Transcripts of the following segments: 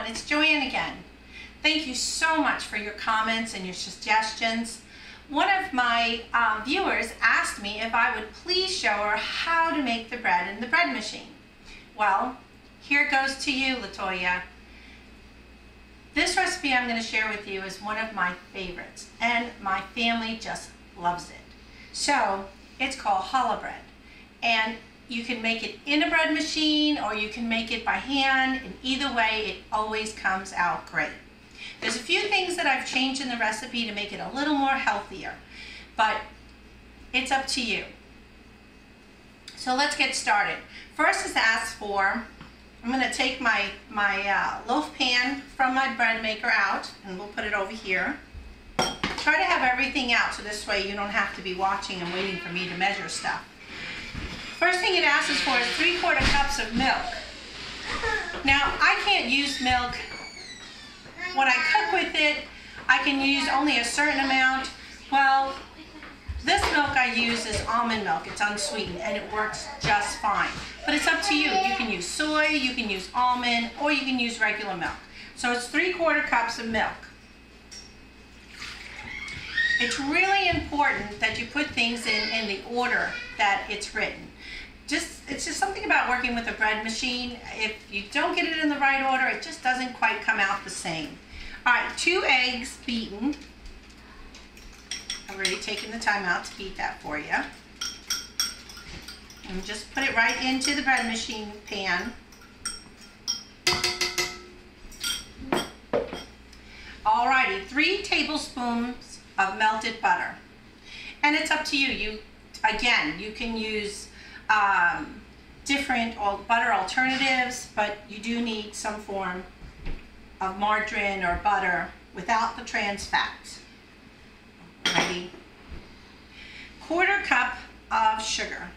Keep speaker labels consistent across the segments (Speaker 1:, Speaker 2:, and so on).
Speaker 1: It's Joanne again. Thank you so much for your comments and your suggestions. One of my viewers asked me if I would please show her how to make the bread in the bread machine. Well, here goes to you, Latoya. This recipe I'm going to share with you is one of my favorites, and my family just loves it. So, it's called challah bread, and you can make it in a bread machine or you can make it by hand, and either way it always comes out great. There's a few things that I've changed in the recipe to make it a little more healthier, but it's up to you. So let's get started. First is asked for, I'm going to take my loaf pan from my bread maker out, and we'll put it over here. Try to have everything out so this way you don't have to be watching and waiting for me to measure stuff. First thing it asks us for is 3/4 cups of milk. Now, I can't use milk. When I cook with it, I can use only a certain amount. Well, this milk I use is almond milk. It's unsweetened and it works just fine. But it's up to you. You can use soy, you can use almond, or you can use regular milk. So it's 3/4 cups of milk. It's really important that you put things in the order that it's written. It's just something about working with a bread machine. If you don't get it in the right order, it just doesn't quite come out the same. All right, 2 eggs beaten. I've already taken the time out to beat that for you. And just put it right into the bread machine pan. Alrighty, 3 tablespoons of melted butter. And it's up to you. Again, you can use different butter alternatives, but you do need some form of margarine or butter without the trans fats. Ready? 1/4 cup of sugar.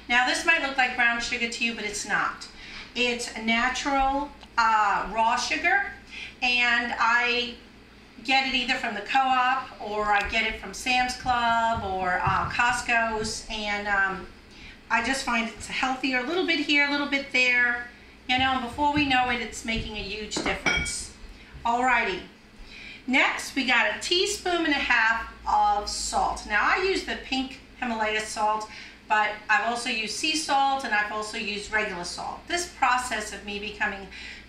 Speaker 1: Now this might look like brown sugar to you, but it's not. It's natural raw sugar, and I get it either from the co-op or I get it from Sam's Club or Costco's, and I just find it's healthier, a little bit here, a little bit there, you know, and before we know it, it's making a huge difference. Alrighty, next we got 1.5 teaspoons of salt. Now I use the pink Himalaya salt, but I've also used sea salt and I've also used regular salt. This process of me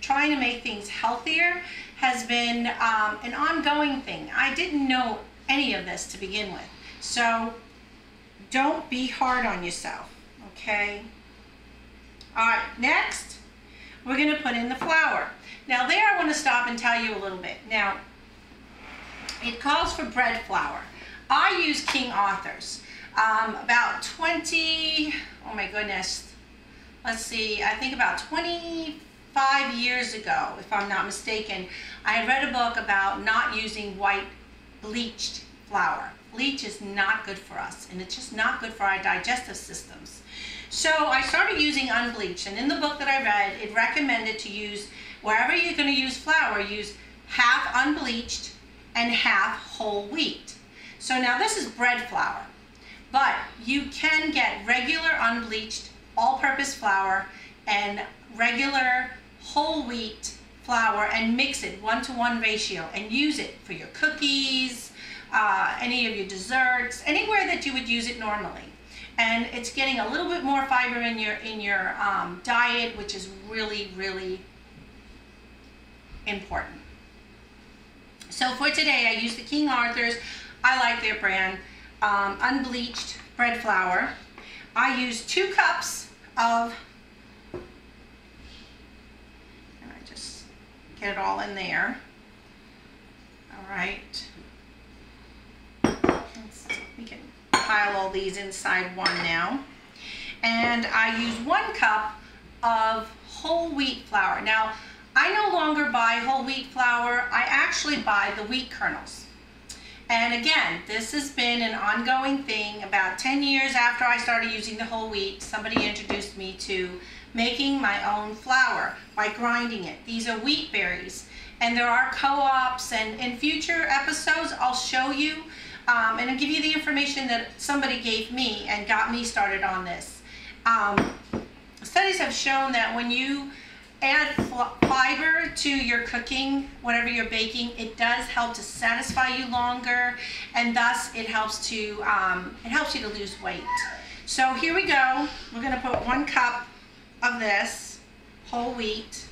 Speaker 1: trying to make things healthier has been an ongoing thing. I didn't know any of this to begin with, so don't be hard on yourself. Okay. All right, next we're going to put in the flour. Now there I want to stop and tell you a little bit. Now it calls for bread flour. I use King Arthur's. About 20, oh my goodness, let's see, I think about 25 years ago, if I'm not mistaken, I had read a book about not using white bleached flour. Bleach is not good for us, and it's just not good for our digestive systems. So I started using unbleached, and in the book that I read, it recommended to use, wherever you're going to use flour, use half unbleached and half whole wheat. So now this is bread flour, but you can get regular unbleached all-purpose flour and regular whole wheat flour and mix it 1-to-1 ratio and use it for your cookies, any of your desserts, anywhere that you would use it normally. And it's getting a little bit more fiber in your diet, which is really, really important. So for today, I use the King Arthur's. I like their brand, unbleached bread flour. I use 2 cups of, and I just get it all in there. All right. We can pile all these inside one now. And I use 1 cup of whole wheat flour. Now, I no longer buy whole wheat flour. I actually buy the wheat kernels. And again, this has been an ongoing thing. About 10 years after I started using the whole wheat, somebody introduced me to making my own flour by grinding it. These are wheat berries, and there are co-ops, and in future episodes I'll show you and I'll give you the information that somebody gave me and got me started on this. Studies have shown that when you add fiber to your cooking, whatever you're baking, it does help to satisfy you longer, and thus it helps you to lose weight. So here we go. We're going to put 1 cup of this whole wheat,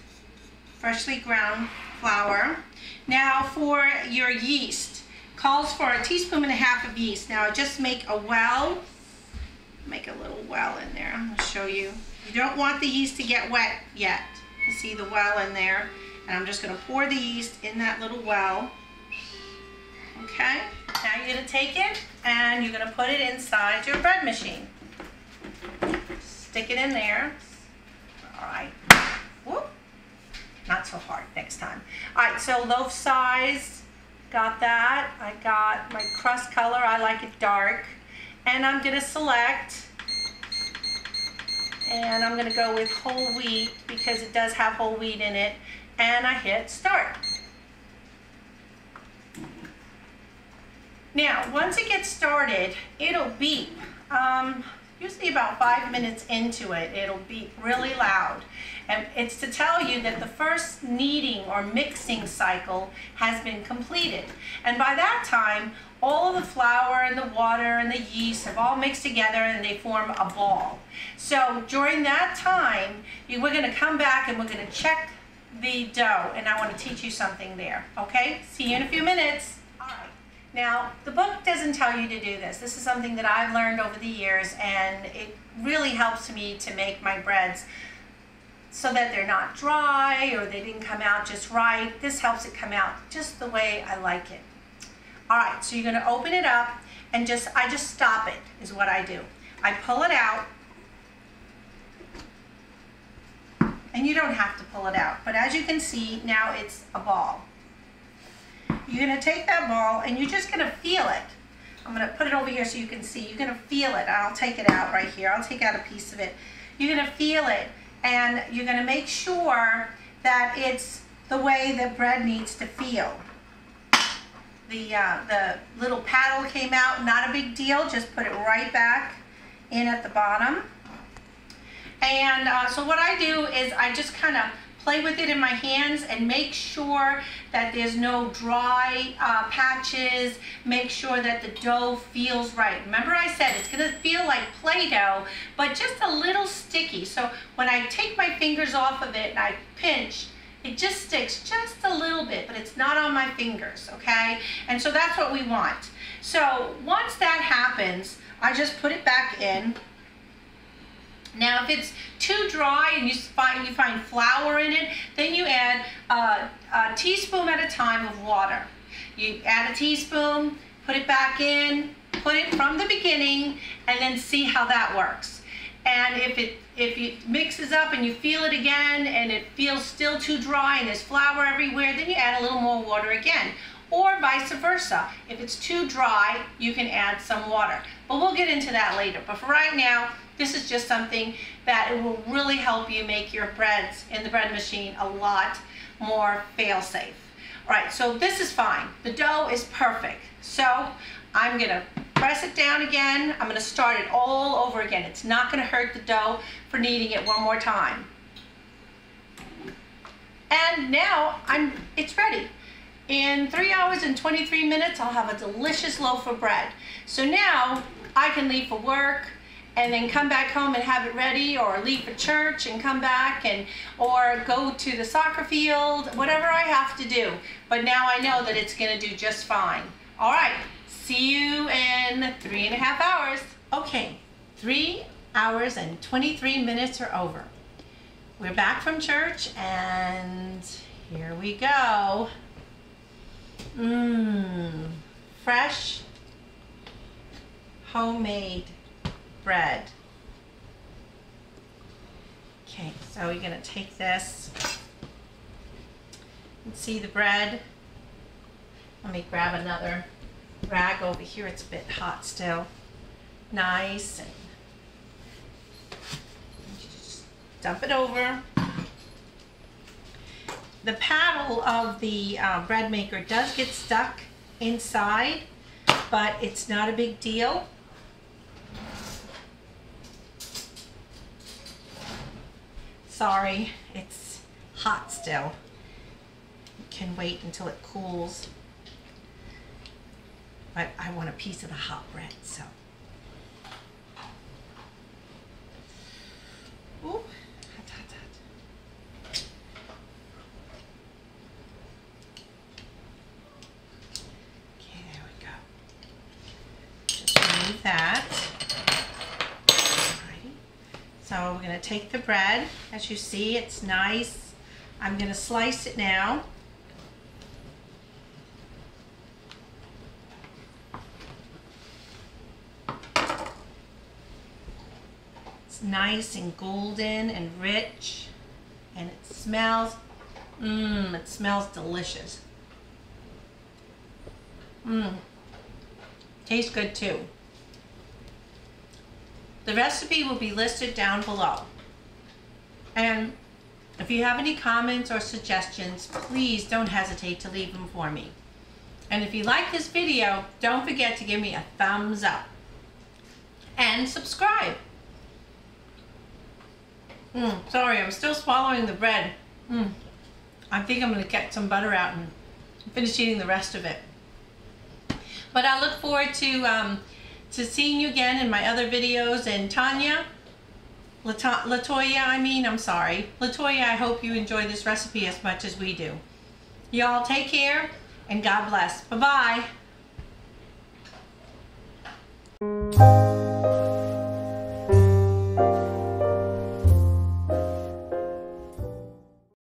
Speaker 1: freshly ground flour. Now for your yeast, calls for 1.5 teaspoons of yeast. Now I just make a well, make a little well in there. I'm going to show you. You don't want the yeast to get wet yet. You see the well in there, and I'm just going to pour the yeast in that little well. Okay, now you're going to take it and you're going to put it inside your bread machine. Stick it in there. All right. Whoop. Not so hard next time. All right, so loaf size, got that. I got my crust color, I like it dark. And I'm going to select, and I'm going to go with whole wheat because it does have whole wheat in it, and I hit start. Now, once it gets started, it'll beep. Usually about 5 minutes into it, it'll beep really loud. And it's to tell you that the first kneading or mixing cycle has been completed. And by that time, all of the flour and the water and the yeast have all mixed together and they form a ball. So during that time, we're going to come back and we're going to check the dough, and I want to teach you something there. Okay? See you in a few minutes. All right. Now, the book doesn't tell you to do this. This is something that I've learned over the years, and it really helps me to make my breads so that they're not dry or they didn't come out just right. This helps it come out just the way I like it. All right, so you're going to open it up and I just stop it is what I do. I pull it out, and you don't have to pull it out, but as you can see, now it's a ball. You're going to take that ball and you're just going to feel it. I'm going to put it over here so you can see. You're going to feel it. I'll take it out right here. I'll take out a piece of it. You're going to feel it, and you're going to make sure that it's the way the bread needs to feel. The little paddle came out, not a big deal. Just put it right back in at the bottom. And so what I do is I just kind of play with it in my hands and make sure that there's no dry patches. Make sure that the dough feels right. Remember I said it's going to feel like Play-Doh, but just a little sticky. So when I take my fingers off of it and I pinch, it just sticks just a little bit, but it's not on my fingers, okay? And so that's what we want. So once that happens, I just put it back in. Now, if it's too dry and you find flour in it, then you add a teaspoon at a time of water. You add a teaspoon, put it back in, put it from the beginning, and then see how that works. And if it mixes up and you feel it again and it feels still too dry and there's flour everywhere, then you add a little more water again. Or vice versa. If it's too dry, you can add some water. But we'll get into that later. But for right now, this is just something that it will really help you make your breads in the bread machine a lot more fail-safe. All right, so this is fine. The dough is perfect. So I'm gonna press it down again. I'm gonna start it all over again. It's not gonna hurt the dough for kneading it one more time. And now it's ready. In 3 hours and 23 minutes, I'll have a delicious loaf of bread. So now I can leave for work and then come back home and have it ready, or leave for church and come back, or go to the soccer field, whatever I have to do. But now I know that it's gonna do just fine. All right, see you in 3.5 hours. Okay, 3 hours and 23 minutes are over. We're back from church, and here we go. Fresh, homemade bread. Okay, so you're gonna take this and see the bread. Let me grab another rag over here. It's a bit hot still. Nice, and just dump it over. The paddle of the bread maker does get stuck inside, but it's not a big deal. Sorry, it's hot still. Can wait until it cools. But I want a piece of the hot bread, so. Ooh, hot, hot, hot. Okay, there we go. Just remove that. Alrighty. So we're gonna take the bread. As you see, it's nice. I'm gonna slice it now. Nice and golden and rich, and it smells delicious. Tastes good too. The recipe will be listed down below, and if you have any comments or suggestions, please don't hesitate to leave them for me. And if you like this video, don't forget to give me a thumbs up and subscribe. Sorry, I'm still swallowing the bread. I think I'm going to get some butter out and finish eating the rest of it. But I look forward to seeing you again in my other videos. And Tanya, Latoya, I'm sorry. Latoya, I hope you enjoy this recipe as much as we do. Y'all take care and God bless. Bye-bye.